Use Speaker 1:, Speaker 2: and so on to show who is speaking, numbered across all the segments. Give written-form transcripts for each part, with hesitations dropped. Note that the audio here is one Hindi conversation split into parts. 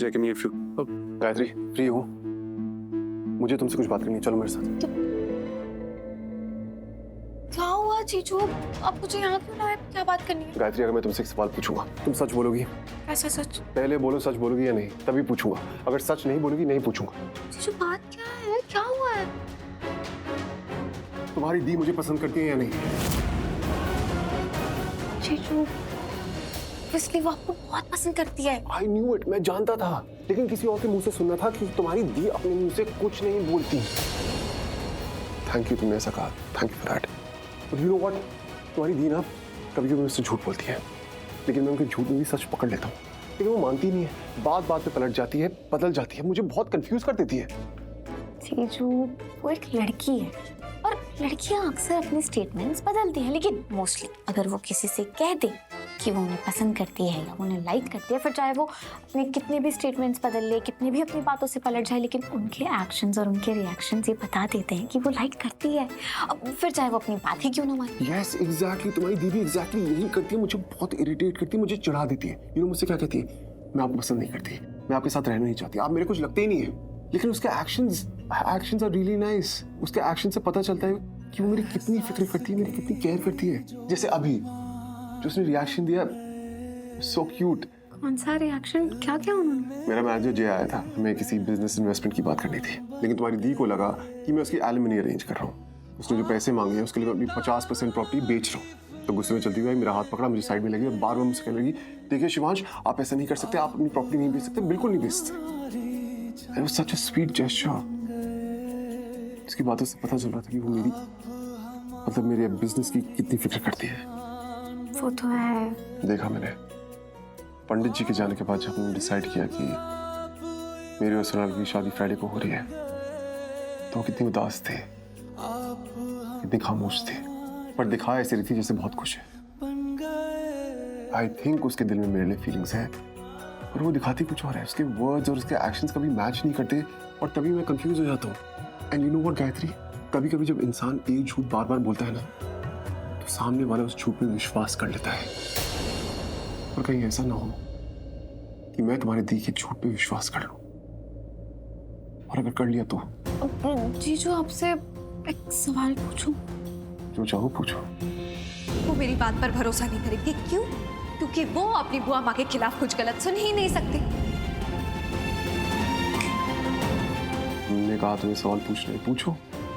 Speaker 1: जय can you free? Gayatri free हो? मुझे तुमसे कुछ बात करनी है, चलो मेरे साथ।
Speaker 2: क्या हुआ जीजू? आप मुझे यहाँ क्यों लाए? क्या बात करनी है?
Speaker 1: गायत्री, अगर मैं तुमसे एक सवाल पूछूंगा, तुम सच बोलोगी?
Speaker 2: कैसा सच?
Speaker 1: पहले बोलो सच बोलोगी या नहीं, तभी पूछूंगा। अगर सच नहीं बोलोगी नहीं पूछूंगा।
Speaker 2: जीजू बात क्या है? क्या हुआ है?
Speaker 1: तुम्हारी दी मुझे पसंद करती है या नहीं?
Speaker 2: जीजू इसलिए वो आपको बहुत पसंद करती है।
Speaker 1: I knew it, मैं जानता था, लेकिन किसी और के मुंह से सुनना था कि तुम्हारी दी अपने मुंह से कुछ नहीं बोलती। थैंक यू, तुमने ऐसा कहा, thank you for that. But you know what, तुम्हारी दी ना कभी कभी मुझसे झूठ बोलती है, लेकिन मैं उनके झूठ में भी सच पकड़ लेता हूँ। लेकिन वो मानती नहीं है, बात बात पे पलट जाती है, बदल जाती है, मुझे बहुत कंफ्यूज कर देती है।
Speaker 2: जीजू वो एक लड़की है और लड़कियां अक्सर अपने स्टेटमेंट्स बदलती हैं, लेकिन मोस्टली अगर वो किसी से कह दे कि वो उन्हें पसंद करती है या उन्हें लाइक करती है, फिर चाहे वो अपने कितने भी स्टेटमेंट्स बदल ले, कितनी भी अपनी बातों से पलट जाए, लेकिन उनके एक्शंस और उनके रिएक्शंस ये बता देते हैं कि वो लाइक करती है। अब फिर चाहे वो अपनी बात ही क्यों ना माने।
Speaker 1: यस एग्जैक्टली, तुम्हारी दीदी एग्जैक्टली यही करती है, मुझे बहुत इरिटेट करती है, मुझे चिढ़ा देती है। यू नो मुझसे क्या कहती है? मैं आपको पसंद नहीं करती, मैं आपके साथ रहना नहीं चाहती, आप मेरे कुछ लगते ही नहीं है। लेकिन उसके एक्शंस आर रियली नाइस। उसके एक्शन से पता चलता है कि वो मेरी कितनी फिक्र करती है, मेरी कितनी केयर करती है। जैसे अभी जो उसने रिएक्शन दिया, सो क्यूट।
Speaker 2: कौन सा रिएक्शन? क्या क्या उन्होंने?
Speaker 1: मेरा मैनेजर जय आया था, हमें किसी बिजनेस इन्वेस्टमेंट की बात करनी थी, लेकिन तुम्हारी दी को लगा कि मैं उसकी एलिमनी अरेंज कर रहा हूँ। उसने जो पैसे मांगे हैं उसके लिए मैं अपनी 50% प्रॉपर्टी बेच रहा हूँ। तो गुस्से में चलती हुई मेरा हाथ पकड़ा, मुझे साइड में लगी और बार बार मुझसे कहने लगी, देखिए शिवांश, आप ऐसा नहीं कर सकते, आप अपनी प्रॉपर्टी नहीं बेच सकते, बिल्कुल नहीं बेच सकते। It was such a sweet gesture. उसकी बातों से पता चल रहा था कि वो मेरी मतलब मेरे बिजनेस की कितनी फिक्र करती है।
Speaker 2: वो तो है।
Speaker 1: देखा मैंने पंडित जी के जाने के बाद जब हमने डिसाइड किया कि मेरी और सोनाल की शादी फ्राइडे को हो रही है, तो वो कितनी उदास थे, कितनी खामोश थे, पर दिखा ऐसी रही थी जैसे बहुत खुश है। आई थिंक उसके दिल में मेरे लिए फीलिंग्स है, और वो दिखाती कुछ और है। उसके वर्ड्स और उसके एक्शंस कभी मैच नहीं करते, और तभी मैं कंफ्यूज हो जाता हूँ। And you know what Gayatri, कभी कभी जब इंसान एक झूठ बार बार बोलता है ना, तो सामने वाला उस झूठ में विश्वास कर लेता है। और कहीं ऐसा ना हो कि मैं तुम्हारे दी के झूठ पे विश्वास कर लूं, और अगर कर लिया तो?
Speaker 2: जीजू आपसे एक सवाल पूछूं?
Speaker 1: जो चाहो पूछो।
Speaker 3: वो मेरी बात पर भरोसा नहीं करेंगे। क्यों? क्योंकि वो अपनी बुआ माँ के खिलाफ कुछ गलत सुन ही नहीं सकते।
Speaker 1: तुमने कहा तुम्हें सवाल पूछना है, पूछो।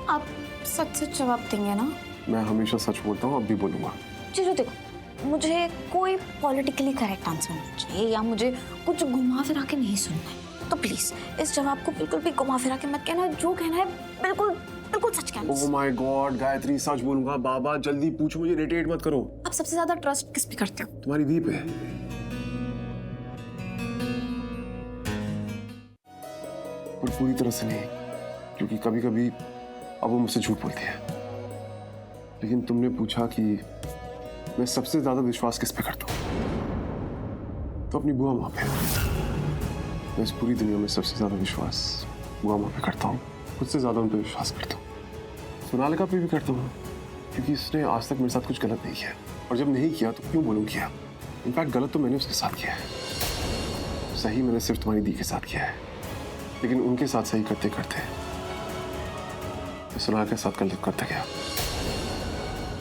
Speaker 2: आप सच सच जवाब देंगे ना?
Speaker 1: मैं हमेशा सच बोलता हूँ, अब भी बोलूंगा।
Speaker 2: जीजू देखो, मुझे कोई पॉलिटिकली करेक्ट आंसर नहीं चाहिए या मुझे कुछ घुमा फिरा के नहीं सुनना है। तो प्लीज इस जवाब को बिल्कुल भी घुमा फिरा के मत कहना, जो कहना है बिल्कुल बिल्कुल सच कहना।
Speaker 1: ओह माय गॉड गायत्री, सच बोलूंगा। बाबा जल्दी पूछो, मुझे इरिटेट मत करो।
Speaker 2: आप सबसे ज्यादा ट्रस्ट किस पे करते हो?
Speaker 1: तुम्हारी दी पे। पर पूरी तरह से नहीं, क्योंकि कभी कभी अब वो मुझसे झूठ बोलती है। लेकिन तुमने पूछा कि मैं सबसे ज्यादा विश्वास किस पे करता हूं, तो अपनी बुआ माँ पे। मैं इस पूरी दुनिया में सबसे ज्यादा विश्वास बुआ माँ पे करता हूँ, खुद से ज्यादा उन पे विश्वास करता हूँ। सोनालिका पे भी करता हूँ, क्योंकि उसने आज तक मेरे साथ कुछ गलत नहीं किया, और जब नहीं किया तो क्यों बोलूँ किया। इनफैक्ट गलत तो मैंने उसके साथ किया है, सही मैंने सिर्फ तुम्हारी दी के साथ किया है। लेकिन उनके साथ सही करते करते मैं सोनालिका के साथ गलत करता गया।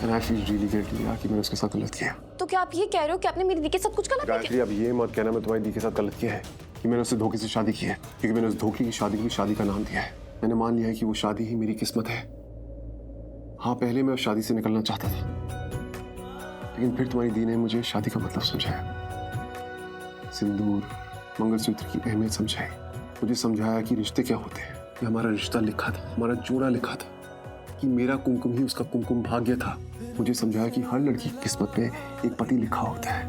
Speaker 1: And I feel really guilty कि मैंने उसके साथ गलत किया।
Speaker 2: तो क्या आप ये कह रहे हो कि आपने मेरी दी के साथ कुछ गलत नहीं
Speaker 1: गायत्री, अब ये मत कहना मैं तुम्हारी दी के साथ गलत किया है, कि मैंने उससे धोखे से शादी की है, क्योंकि मैंने उस धोखे की शादी को शादी का नाम दिया है। मैंने मान लिया है कि वो शादी ही मेरी किस्मत है। हाँ, पहले मैं उस शादी से निकलना चाहता था, लेकिन फिर तुम्हारी दी ने मुझे शादी का मतलब समझाया, सिंदूर मंगलसूत्र की अहमियत समझाई, मुझे समझाया कि रिश्ते क्या होते हैं, कि हमारा रिश्ता लिखा था, हमारा जोड़ा लिखा था, कि मेरा कुमकुम ही उसका कुमकुम भाग्य था। मुझे समझाया कि हर लड़की की किस्मत में एक पति लिखा होता है,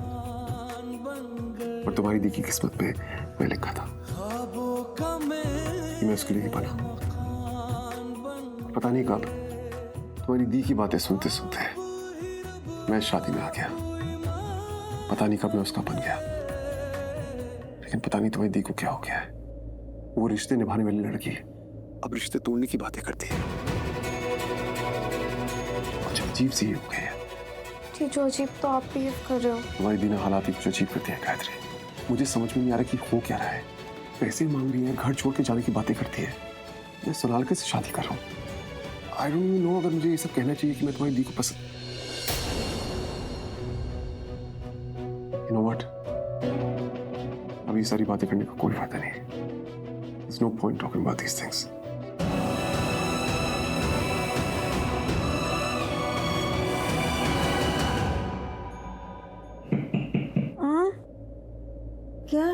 Speaker 1: और तुम्हारी दी की किस्मत में मैं लिखा था कि मैं उसके लिए ही बना। पता नहीं कब तुम्हारी दी की बातें सुनते सुनते मैं शादी में आ गया। पता नहीं कब मैं उसका बन गया, लेकिन पता नहीं तुम्हारी दी को क्या हो गया है। वो रिश्ते निभाने वाली लड़की अब रिश्ते तोड़ने की बातें करती है। कुछ अजीब सी हो गई है।
Speaker 2: जीजू अजीब तो आप बिहेव कर रहे हो।
Speaker 1: तुम्हारी दी ने हालात ही कुछ अजीब करते हैं गायत्री। मुझे समझ में नहीं आ रहा कि हो क्या रहा है। पैसे मांग रही है, घर छोड़ के जाने की बातें करती है। मैं सोनालिका से शादी कर रहा हूँ। आई डोंट नो अगर मुझे ये सब कहना चाहिए कि मैं तुम्हारी दी को पसंद। यू नो व्हाट, अभी ये सारी बातें करने का कोई फायदा नहीं है। There's no point talking about these things.
Speaker 4: क्या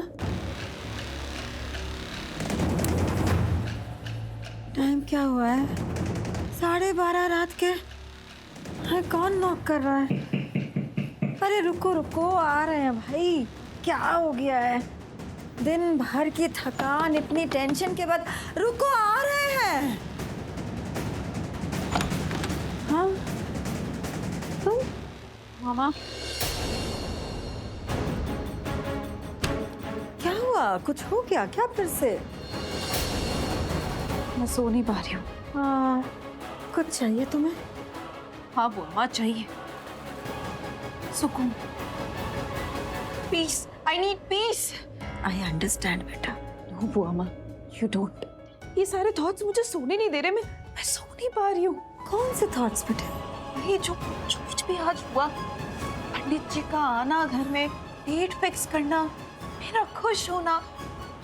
Speaker 4: टाइम क्या हुआ है? 12:30 रात के। हाँ, कौन नॉक कर रहा है? अरे रुको रुको, आ रहे हैं भाई। क्या हो गया है? दिन भर की थकान, इतनी टेंशन के बाद रुको, आ रहे हैं। हाँ तुम
Speaker 3: मामा,
Speaker 4: क्या हुआ? कुछ हो गया क्या फिर से?
Speaker 3: मैं सो नहीं पा रही हूँ।
Speaker 4: हाँ, कुछ चाहिए तुम्हें?
Speaker 3: हाँ बुआ, चाहिए सुकून, peace. I need peace.
Speaker 4: I understand बेटा।
Speaker 3: नो बुआ माँ, यू डोंट। ये सारे थॉट्स मुझे सोने नहीं दे रहे। मैं सो नहीं पा रही हूँ।
Speaker 4: कौन से थॉट्स बेटे?
Speaker 3: ये जो कुछ भी आज हुआ, पंडित जी का आना, घर में डेट फिक्स करना, मेरा खुश होना,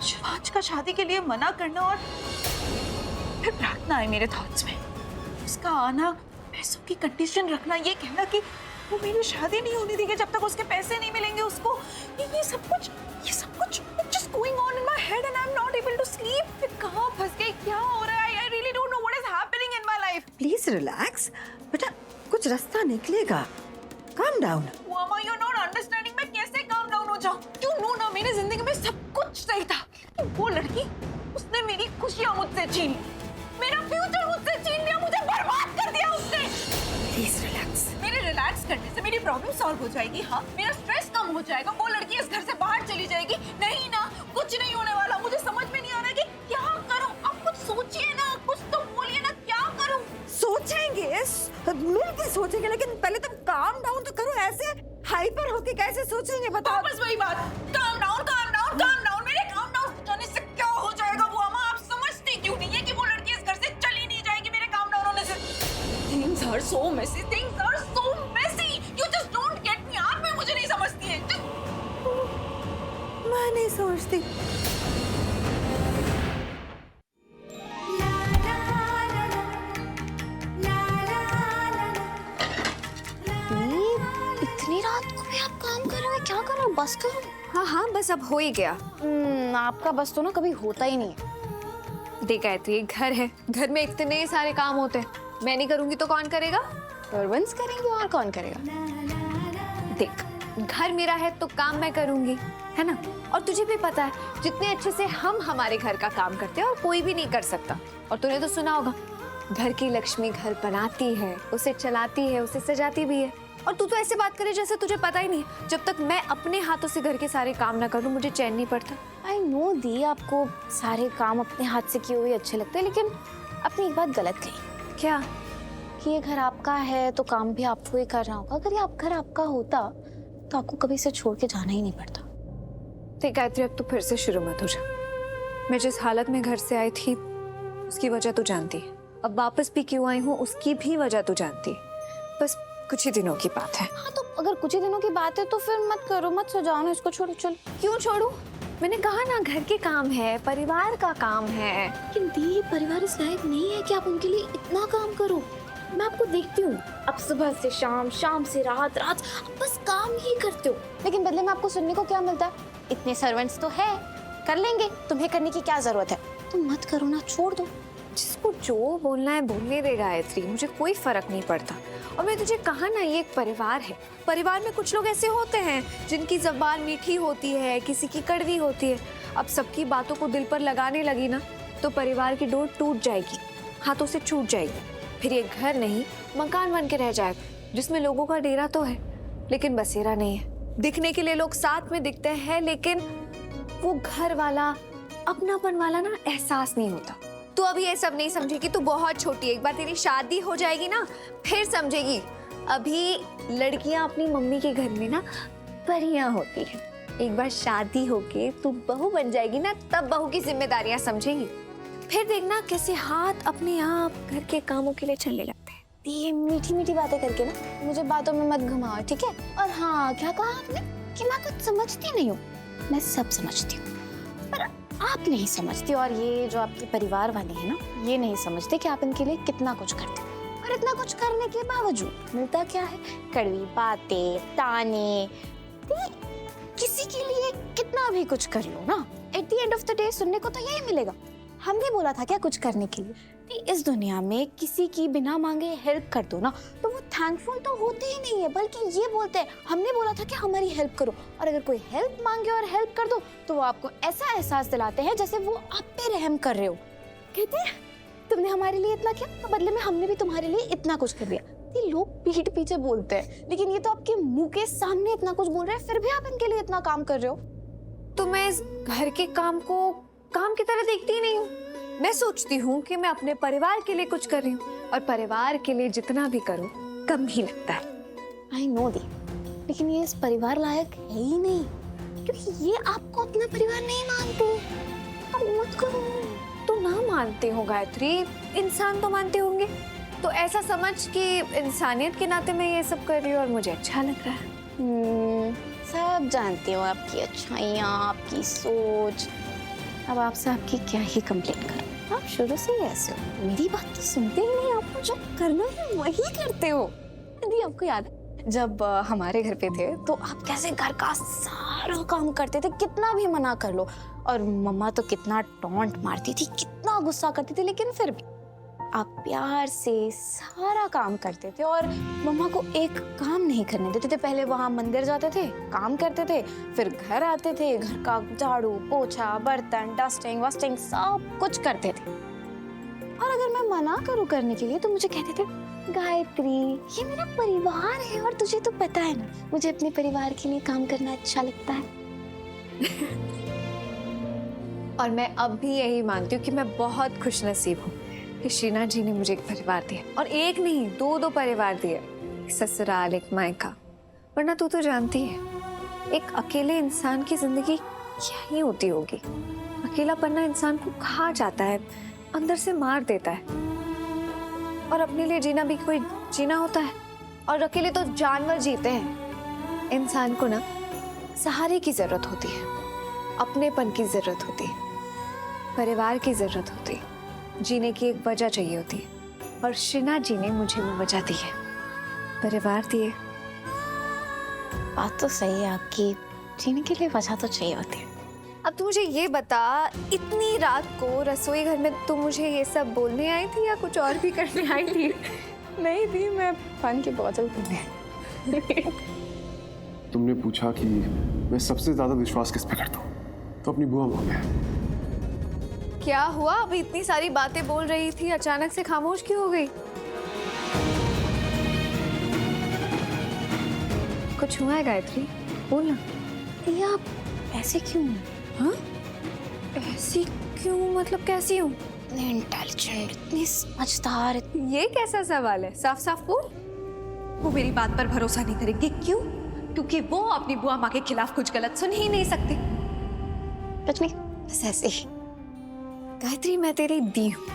Speaker 3: शिवाज का शादी के लिए मना करना, और फिर प्रार्थना है मेरे थॉट्स में। उसका आना, पैसों की कंडीशन रखना, ये कहना कि वो मेरी शादी नहीं होने देंगे जब तक उसके पैसे नहीं मिलेंगे उसको। ये सब कुछ just going on in my head and I'm not able to sleep। फिर कहाँ फंस गई, क्या हो रहा है? I really don't know what is happening in my life।
Speaker 4: Please relax बेटा, कुछ रास्ता निकलेगा। Calm down.
Speaker 3: Mama, you're not understanding। मैं कैसे काम डाउन हो जाऊँ? You know ना, मेरी जिंदगी में सब कुछ सही था। वो लड़की, उसने मेरी खुशियाँ मुझसे छीन ली, मेरा फ्यूचर मुझसे छीन लिया, मुझे बर्बाद कर दिया उसने।
Speaker 4: Please relax.
Speaker 3: मेरे रिलैक्स करने से मेरी प्रॉब्लम सॉल्व हो जाएगी? हाँ, मेरा स्ट्रेस कम हो जाएगा, वो लड़की इस घर से बाहर चली जाएगी? नहीं ना, कुछ नहीं होने वाला। मुझे समझ में नहीं आ रहा है कि क्या करूं। आप कुछ सोचिए ना, कुछ तो बोलिए ना, क्या करूं?
Speaker 4: सोचेंगे, मिलके सोचेंगे, लेकिन पहले तुम काम डाउन तो करो। ऐसे हाइपर होके कैसे सोचेंगे बताओ?
Speaker 3: बस वही बात, calm down, calm down, calm down. मेरे काम डाउन जाने से क्या हो जाएगा वो अम्मा? आप समझती क्यों नहीं है कि वो लड़की इस घर से चली नहीं जाएगी मेरे काम डाउन होने से? Things are so messy, things are so messy. You just don't get me। आप भी मुझे नहीं समझती है।
Speaker 4: मैं नहीं समझती।
Speaker 2: इतनी रात को भी आप काम कर रहे हो? क्या कर रहे हो? बस करो।
Speaker 3: हाँ, बस अब हो ही गया।
Speaker 2: आपका बस तो ना कभी होता ही नहीं है।
Speaker 3: देखा है तो ये घर है, घर में इतने सारे काम होते हैं। मैं नहीं करूंगी तो कौन करेगा?
Speaker 2: सर्वेंट्स करेंगे, और कौन करेगा?
Speaker 3: देख, घर मेरा है तो काम मैं करूंगी, है ना? और तुझे भी पता है जितने अच्छे से हम हमारे घर का काम करते हैं और कोई भी नहीं कर सकता। और तूने तो सुना होगा, घर की लक्ष्मी घर बनाती है, उसे चलाती है, उसे सजाती भी है। और तू तो ऐसे बात करे जैसे तुझे पता ही नहीं है। जब तक मैं अपने हाथों से घर के सारे काम ना करूं, मुझे चैन नहीं पड़ता।
Speaker 2: आई नो दी, आपको सारे काम अपने हाथ से किए हुए अच्छे लगते हैं, लेकिन आपने एक बात गलत कही।
Speaker 3: क्या?
Speaker 2: कि ये घर आपका है तो काम भी आपको ही करना होगा। अगर ये घर आपका होता तो आपको कभी इसे छोड़ के जाना ही नहीं पड़ता।
Speaker 3: देख गायत्री, अब तो फिर से शुरू मत हो जा। मैं जिस हालत में घर से आई थी उसकी वजह तो जानती है। अब वापस भी क्यों आई हूँ उसकी भी वजह तो जानती है। बस कुछ ही दिनों की बात है।
Speaker 2: हाँ, तो अगर कुछ ही दिनों की बात है तो फिर मत करो, मत सजाओ ना इसको। छोड़ो, चलो।
Speaker 3: क्यों छोड़ू? मैंने कहा ना, घर के काम है, परिवार का काम है।
Speaker 2: लेकिन दी, परिवार इस लायक नहीं है कि आप उनके लिए इतना काम करो। मैं आपको देखती हूँ, अब सुबह से शाम, शाम से रात, रात आप बस काम ही करते हो। लेकिन बदले में आपको सुनने को क्या मिलता है? इतने सर्वेंट्स तो है, कर लेंगे, तुम्हें करने की क्या जरूरत है? तुम मत करो ना, छोड़ दो।
Speaker 3: जिसको जो बोलना है बोलने दे गायत्री, मुझे कोई फर्क नहीं पड़ता। और मैं तुझे कहा ना, ये एक परिवार है। परिवार में कुछ लोग ऐसे होते हैं जिनकी ज़बान मीठी होती है, किसी की कड़वी होती है। अब सबकी बातों को दिल पर लगाने लगी ना तो परिवार की डोर टूट जाएगी, हाथों से छूट जाएगी। फिर ये घर नहीं, मकान बन के रह जाएगा, जिसमें लोगों का डेरा तो है लेकिन बसेरा नहीं है। दिखने के लिए लोग साथ में दिखते हैं, लेकिन वो घर वाला, अपनापन वाला ना एहसास नहीं होता। तू अभी ये सब नहीं समझेगी, तू बहुत छोटी है। एक बार तेरी शादी हो जाएगी ना फिर समझेगी। अभी लड़कियां अपनी मम्मी के घर में ना परियां होती हैं। एक बार शादी होके तू बहू बन जाएगी ना, तब बहू की जिम्मेदारियां समझेगी। फिर देखना कैसे हाथ अपने आप घर के कामों के लिए चलने लगते हैं।
Speaker 2: ये मीठी मीठी बातें करके ना मुझे बातों में मत घुमाओ, ठीक है? और हाँ, क्या कहा आपने कि मैं कुछ समझती नहीं हूँ? मैं सब समझती हूँ, पर आप नहीं समझती, और ये जो आपके परिवार वाले हैं ना, ये नहीं समझते कि आप इनके लिए कितना कुछ करते हो। और इतना कुछ करने के बावजूद मिलता क्या है? कड़वी बातें, ताने। किसी के लिए कितना भी कुछ कर लो ना, at the end of the day सुनने को तो यही मिलेगा। हमने बोला था क्या कुछ करने के लिए? इस दुनिया में किसी की बिना मांगे हेल्प कर दो ना, तो वो थैंकफुल तो होते ही नहीं है, बल्कि ये बोलते हैं हमने बोला था कि हमारी हेल्प करो। और अगर कोई हेल्प मांगे और हेल्प कर दो तो वो आपको ऐसा एहसास दिलाते हैं जैसे वो आप पे रहम कर रहे हो। कहते हैं तुमने हमारे लिए इतना किया तो बदले में हमने भी तुम्हारे लिए इतना कुछ कर दिया। ये लोग पीठ पीछे बोलते हैं, लेकिन ये तो आपके मुंह के सामने इतना कुछ बोल रहे हैं, फिर भी आप इनके लिए इतना काम कर रहे हो।
Speaker 3: तो मैं इस घर के काम को काम की तरह देखती ही नहीं हूँ। मैं सोचती हूँ कि मैं अपने परिवार के लिए कुछ कर रही हूँ, और परिवार के लिए जितना भी करूँ कम ही लगता है।
Speaker 2: आई नो दी, लेकिन ये इस परिवार लायक है ही नहीं, क्योंकि ये आपको अपना परिवार नहीं मानते। तो मत करो।
Speaker 3: तो ना मानते हो गायत्री, इंसान तो मानते होंगे, तो ऐसा समझ कि इंसानियत के नाते मैं ये सब कर रही हूँ और मुझे अच्छा लग रहा है।
Speaker 2: सब जानती हो आपकी अच्छाइयाँ, आपकी सोच। अब आपसे आपकी क्या ही कंप्लेंट करूं? आप शुरू से ही ऐसे हो, मेरी बात तो सुनते ही नहीं। आपको जो करना है वही करते हो। यदि आपको याद है जब हमारे घर पे थे तो आप कैसे घर का सारा काम करते थे, कितना भी मना कर लो। और मम्मा तो कितना टॉन्ट मारती थी, कितना गुस्सा करती थी, लेकिन फिर भी आप प्यार से सारा काम करते थे और मम्मा को एक काम नहीं करने देते थे। पहले वहाँ मंदिर जाते थे, काम करते थे, फिर घर आते थे, घर का झाड़ू पोछा, बर्तन, डस्टिंग वस्टिंग सब कुछ करते थे। और अगर मैं मना करूँ करने के लिए तो मुझे कहते थे गायत्री ये मेरा परिवार है और तुझे तो पता है ना, मुझे अपने परिवार के लिए काम करना अच्छा लगता है।
Speaker 3: और मैं अब भी यही मानती हूँ कि मैं बहुत खुशनसीब हूँ कि शीना जी ने मुझे एक परिवार दिया, और एक नहीं दो परिवार दिए, एक ससुराल एक मायका। वरना तू तो जानती है एक अकेले इंसान की जिंदगी क्या ही होती होगी। अकेला पन्ना इंसान को खा जाता है, अंदर से मार देता है। और अपने लिए जीना भी कोई जीना होता है, और अकेले तो जानवर जीते हैं। इंसान को ना सहारे की जरूरत होती है, अपनेपन की जरूरत होती है, परिवार की जरूरत होती है, जीने की एक वजह चाहिए होती है। और शीना जी ने मुझे वो वजह दी है, परिवार दिए।
Speaker 2: बात तो सही है आपकी, जीने के लिए वजह तो चाहिए होती है।
Speaker 3: अब तू मुझे ये बता, इतनी रात को रसोई घर में तू मुझे ये सब बोलने आई थी या कुछ और भी करने आई थी?
Speaker 2: नहीं थी, मैं पानी की बोतल पीने।
Speaker 1: तुमने पूछा कि मैं सबसे ज्यादा विश्वास किस पे करता हूँ, तो अपनी बुआ माँ पे।
Speaker 3: क्या हुआ? अभी इतनी सारी बातें बोल रही थी, अचानक से खामोश क्यों हो गई? कुछ हुआ है गायत्री? बोल ना।
Speaker 2: ये आप ऐसे क्यों?
Speaker 3: हाँ? ऐसी क्यों मतलब कैसी हूँ?
Speaker 2: इतनी इंटेलिजेंट, इतनी समझदार,
Speaker 3: ये कैसा सवाल है? साफ साफ बोल।
Speaker 5: वो मेरी बात पर भरोसा नहीं करेंगे। क्यों? क्योंकि वो अपनी बुआ माँ के खिलाफ कुछ गलत सुन ही नहीं सकते।
Speaker 2: सच में बस ऐसे ही।
Speaker 3: गायत्री मैं तेरी दी हूँ,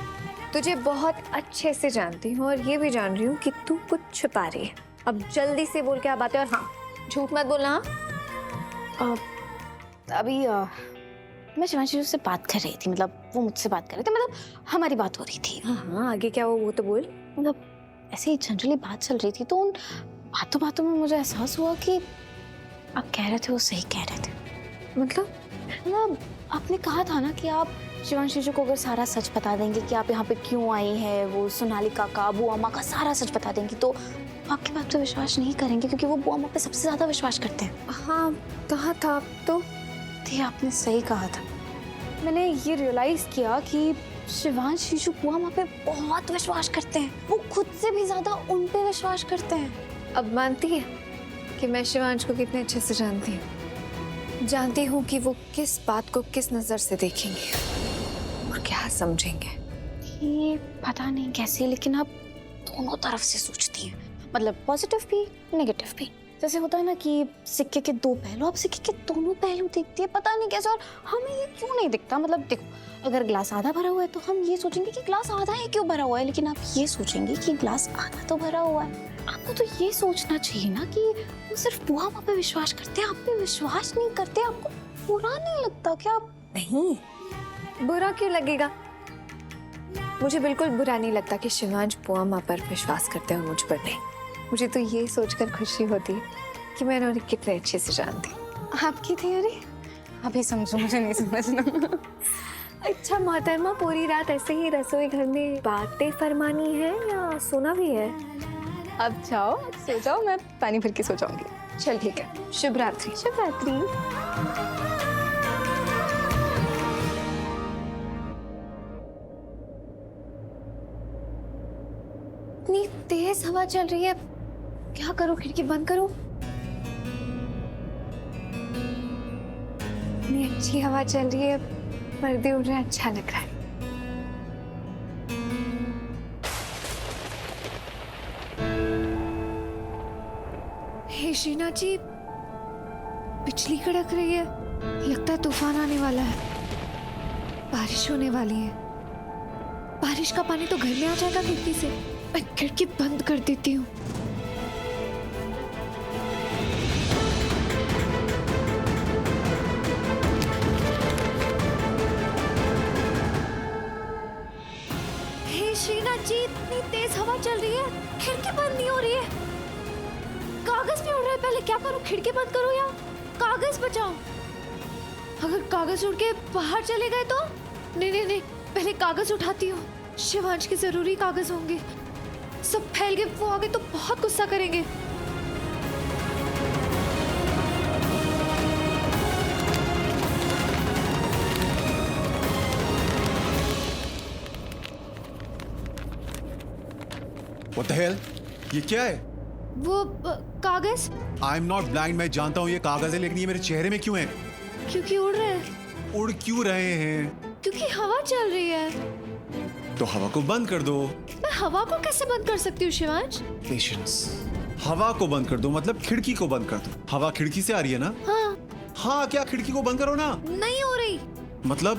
Speaker 3: तुझे बहुत अच्छे से जानती हूँ, और ये भी जान रही हूँ कि तू कुछ छुपा रही है। अब जल्दी से बोल क्या बात है, और हाँ झूठ मत बोलना।
Speaker 2: अभी मैं शिवांशी से बात कर रही थी, मतलब वो मुझसे बात कर रहे थे, मतलब हमारी बात हो रही थी।
Speaker 3: हाँ आगे क्या वो तो बोल।
Speaker 2: मतलब ऐसे ही जनरली बात चल रही थी, तो उन बातों बातों में मुझे एहसास हुआ कि आप कह रहे थे वो सही कह रहे थे। मतलब आपने कहा था ना कि आप शिवांशी जी को अगर सारा सच बता देंगे कि आप यहाँ पे क्यों आई है, वो सोनालिका का, बुआ माँ का सारा सच बता देंगी, तो आपकी बात पे विश्वास नहीं करेंगे, क्योंकि वो बुआ माँ पे सबसे ज्यादा विश्वास करते हैं।
Speaker 3: हाँ कहा था तो
Speaker 2: आपने सही कहा था। मैंने ये रियलाइज किया कि शिवांशी जी बुआ माँ पे बहुत विश्वास करते हैं, वो खुद से भी ज्यादा उन पे विश्वास करते हैं।
Speaker 3: अब मानती है कि मैं शिवांश को कितने अच्छे से जानती हूँ। जानती हूँ कि वो किस बात को किस नजर से देखेंगे और क्या समझेंगे।
Speaker 2: ये पता नहीं कैसे, लेकिन आप दोनों तरफ से सोचती हैं, मतलब पॉजिटिव भी नेगेटिव भी। जैसे होता है ना कि सिक्के के दो पहलू, आप सिक्के के दोनों पहलू देखती है, पता नहीं कैसे। और हमें ये क्यों नहीं दिखता? मतलब देखो, अगर ग्लास आधा भरा हुआ है तो हम ये सोचेंगे कि ग्लास आधा है क्यों भरा हुआ है, लेकिन आप ये सोचेंगे कि ग्लास आधा तो भरा हुआ है। आपको तो ये सोचना चाहिए ना कि वो सिर्फ बुआ माँ पे विश्वास करते हैं, आप पे विश्वास नहीं करते। आपको बुरा नहीं लगता क्या?
Speaker 3: नहीं, बुरा क्यों लगेगा? मुझे बिल्कुल बुरा नहीं लगता कि शिवांश बुआ माँ पर विश्वास करते हैं और मुझ पर नहीं। मुझे तो ये सोचकर खुशी होती है कि मैंने उन्हें कितने अच्छे से जानती।
Speaker 2: आपकी थियरी अभी समझो, मुझे नहीं समझना।
Speaker 3: अच्छा मोहतरमा, पूरी रात ऐसे ही रसोई घर में बातें फरमानी है या सोना भी है?
Speaker 2: अब जाओ, सो जाओ, मैं पानी भर के सो जाऊंगी।
Speaker 3: चल ठीक है, शुभ रात्रि।
Speaker 2: शुभ रात्रि।
Speaker 3: इतनी तेज हवा चल रही है, क्या करूं? खिड़की बंद करूं? इतनी अच्छी हवा चल रही है, पर्दे उड़ रहे हैं, अच्छा लग रहा है। हे शीना जी, बिजली कड़क रही है, लगता है तूफान आने वाला है, बारिश होने वाली है। बारिश का पानी तो घर में आ जाएगा खिड़की से। मैं खिड़की बंद कर देती हूँ। हे शीना जी, इतनी तेज हवा चल रही है, खिड़की बंद नहीं हो रही है। कागज भी उड़ रहा है, पहले क्या करूं? खिड़की बंद करूं या कागज बचाऊं? अगर कागज उड़ के बाहर चले गए तो? नहीं नहीं नहीं, पहले कागज उठाती हूँ। शिवांश के जरूरी कागज होंगे, सब फैल गए, वो आगे तो बहुत गुस्सा करेंगे।
Speaker 6: What the hell? ये क्या है?
Speaker 3: वो कागज।
Speaker 6: आई एम नॉट ब्लाइंड, मैं जानता हूँ ये कागज है, लेकिन ये मेरे चेहरे में क्यों है?
Speaker 3: क्योंकि उड़ रहे हैं।
Speaker 6: उड़ क्यों रहे हैं?
Speaker 3: क्योंकि हवा चल रही है।
Speaker 6: तो हवा को बंद कर दो।
Speaker 3: मैं हवा को कैसे बंद कर सकती हूँ शिवांश?
Speaker 6: पेशेंस। हवा को बंद कर दो मतलब खिड़की को बंद कर दो। हवा खिड़की से आ रही है ना?
Speaker 3: हाँ।
Speaker 6: हाँ, क्या खिड़की को बंद करो ना?
Speaker 3: नहीं हो रही।
Speaker 6: मतलब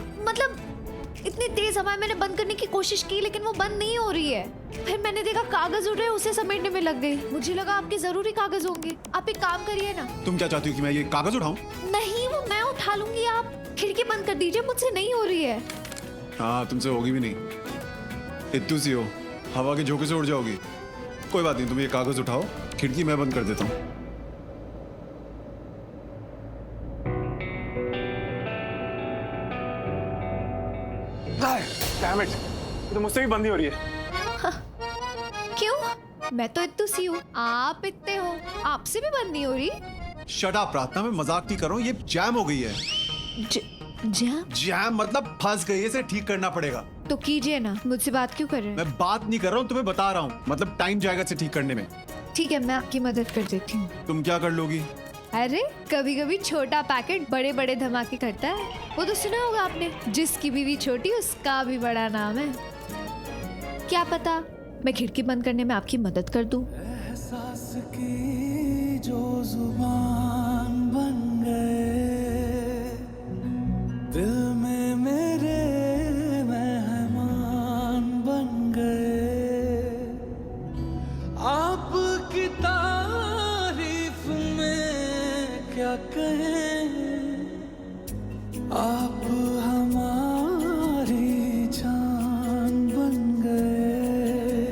Speaker 3: इतनी तेज हवा मैंने बंद करने की कोशिश की, लेकिन वो बंद नहीं हो रही है। फिर मैंने देखा कागज उड़ रहे, उसे समेटने में लग गई। मुझे लगा आपके जरूरी कागज होंगे। आप एक काम करिए ना।
Speaker 6: तुम क्या चाहती हो कि मैं ये कागज उठाऊं?
Speaker 3: नहीं, वो मैं उठा लूंगी, आप खिड़की बंद कर दीजिए, मुझसे नहीं हो रही है।
Speaker 6: हाँ, तुमसे होगी भी नहीं, इत्तू सी हो, हवा के झोंके से उड़ जाओगी। कोई बात नहीं, तुम ये कागज उठाओ, खिड़की मैं बंद कर देता हूँ।
Speaker 1: Damn it! ये तो मुझसे भी बंद नहीं हो रही है।
Speaker 3: क्यों? मैं तो इत्तू सी हूँ, आप इतने हो, आपसे भी बंद नहीं हो रही।
Speaker 6: शट अप प्रार्थना, मैं मजाक नहीं कर रहा हूँ, ये जैम हो गई है।
Speaker 3: जैम?
Speaker 6: जैम मतलब फंस गई है, इसे ठीक करना पड़ेगा।
Speaker 3: तो कीजिए ना, मुझसे बात क्यों कर रहे हैं?
Speaker 6: मैं बात नहीं कर रहा हूँ, तुम्हें बता रहा हूँ, मतलब टाइम जाएगा इसे ठीक करने में।
Speaker 3: ठीक है, मैं आपकी मदद कर देती हूँ।
Speaker 6: तुम क्या कर लोगी?
Speaker 3: अरे कभी कभी छोटा पैकेट बड़े बड़े धमाके करता है। वो तो सुना होगा आपने, जिसकी बीवी छोटी उसका भी बड़ा नाम है। क्या पता मैं खिड़की बंद करने में आपकी मदद कर दूं।
Speaker 7: एहसास की जो जुबान बन गए, दिल में मेरे मेहमान बन गए। आपकी तारीफ में क्या कहें, आप हमारी जान बन गए।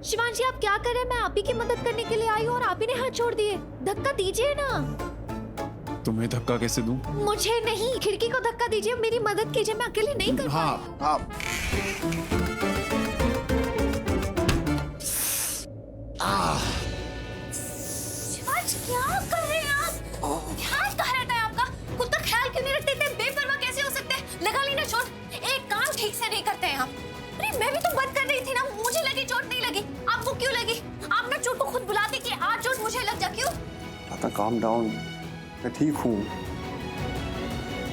Speaker 3: शिवांश जी, आप क्या कर रहे हैं? मैं आप ही की मदद करने के लिए आई हूँ और आप ही ने हाथ छोड़ दिए। धक्का दीजिए ना।
Speaker 6: तुम्हें धक्का कैसे दूं?
Speaker 3: मुझे नहीं, खिड़की को धक्का दीजिए, मेरी मदद कीजिए, मैं अकेले नहीं कर
Speaker 6: हाँ, आप
Speaker 3: शिवांश, क्या कर रहे हैं आप? ध्यान कहाँ रहता है आपका? खुद का ख्याल क्यों नहीं रखते? इतने बेपरवाह कैसे हो सकते हैं? लगा ली ना चोट? एक काम ठीक से नहीं करते हैं आप। अरे मैं भी तो बंद कर रही थी ना, मुझे लगी चोट, नहीं लगी। आपको क्यों लगी? आप ना चोट को खुद बुलाते कि आज चोट मुझे लग जा, क्यों?
Speaker 1: काम डाउन, मैं ठीक हूँ।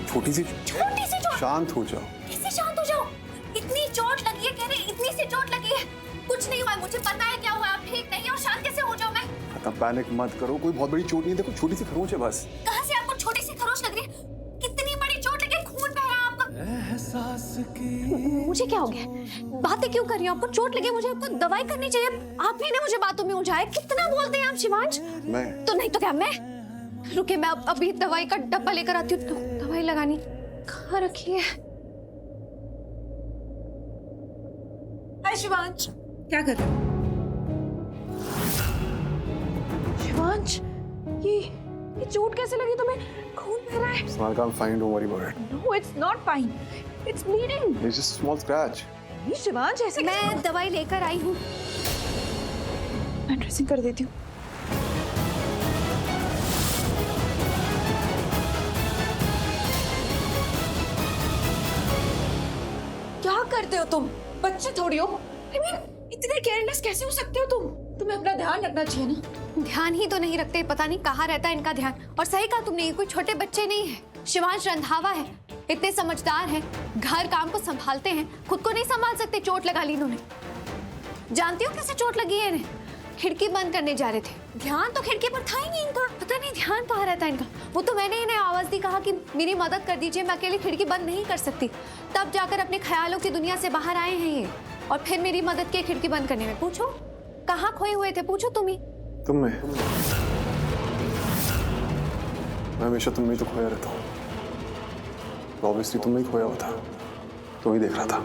Speaker 1: छोटी सी
Speaker 3: चोट?
Speaker 1: शांत हो जाओ।
Speaker 3: कैसे शांत हो जाओ? इतनी चोट लगी है, कह रहे इतनी सी चोट लगी है। कुछ नहीं हुआ है, मुझे पता है क्या हुआ। आप ठीक नहीं और शांत कैसे हो जाओ मैं?
Speaker 1: इतना पैनिक मत करो, कोई बहुत बड़ी चोट नहीं है, देखो छोटी सी खरोंच है बस।
Speaker 2: कहाँ से आपको छोटी सी खरोंच लग रही है? कितनी बड़ी चोट लगी, खून बह रहा है आपका।
Speaker 7: एहसास की
Speaker 3: मुझे क्या हो गया? बातें क्यों कर रही हो? आपको चोट लगी, मुझे आपको दवाई करनी चाहिए। आप ही ने मुझे बातों में उलझाया। कितना बोलते हैं आप शिवांश?
Speaker 1: मैं
Speaker 3: तो नहीं तो क्या मैं? रुके, मैं अभी दवाई का डब्बा लेकर आती हूँ। दवाई लगानी कहाँ रखी है?
Speaker 4: हाय शिवांश,
Speaker 5: क्या कर रहे हो?
Speaker 3: शिवांश, ये चोट कैसे लगी तुम्हें? खून बह रहा है।
Speaker 1: स्माल काम fine, don't worry about it.
Speaker 5: No, it's not fine, it's bleeding.
Speaker 1: It's just small scratch.
Speaker 5: Shivansh ऐसे
Speaker 3: मैं दवाई लेकर आई हूँ।
Speaker 5: मैं ड्रेसिंग कर देती हूँ। क्या करते हो तुम? बच्चे थोड़ी हो। I mean, इतने केयरलेस कैसे हो सकते हो तुम? तुम्हें अपना ध्यान रखना चाहिए ना।
Speaker 3: ध्यान ही तो नहीं रखते, पता नहीं कहाँ रहता है इनका ध्यान। और सही कहा तुमने, ये कोई छोटे बच्चे नहीं है। शिवांश रंधावा है, इतने समझदार हैं, घर काम को संभालते हैं, खुद को नहीं संभाल सकते। चोट लगा ली इन्होंने। जानती हो कैसे चोट लगी है इन्हें? खिड़की बंद करने जा रहे थे, ध्यान तो खिड़की पर था ही नहीं इनका। पता नहीं ध्यान कहाँ रहता है इनका। वो तो मैंने इन्हें आवाज दी, कहा कि मेरी मदद कर दीजिए, मैं अकेली खिड़की बंद नहीं कर सकती। तब जाकर अपने ख्यालों की दुनिया से बाहर आए हैं ये, और फिर मेरी मदद की खिड़की बंद करने में। पूछो कहाँ खोए हुए थे, पूछो तुम ही।
Speaker 1: तुम में मैं हमेशा तुम में ही तो खोया रहता हूँ। ऑब्वियसली तुम में ही खोया हुआ था, तुम ही देख रहा था।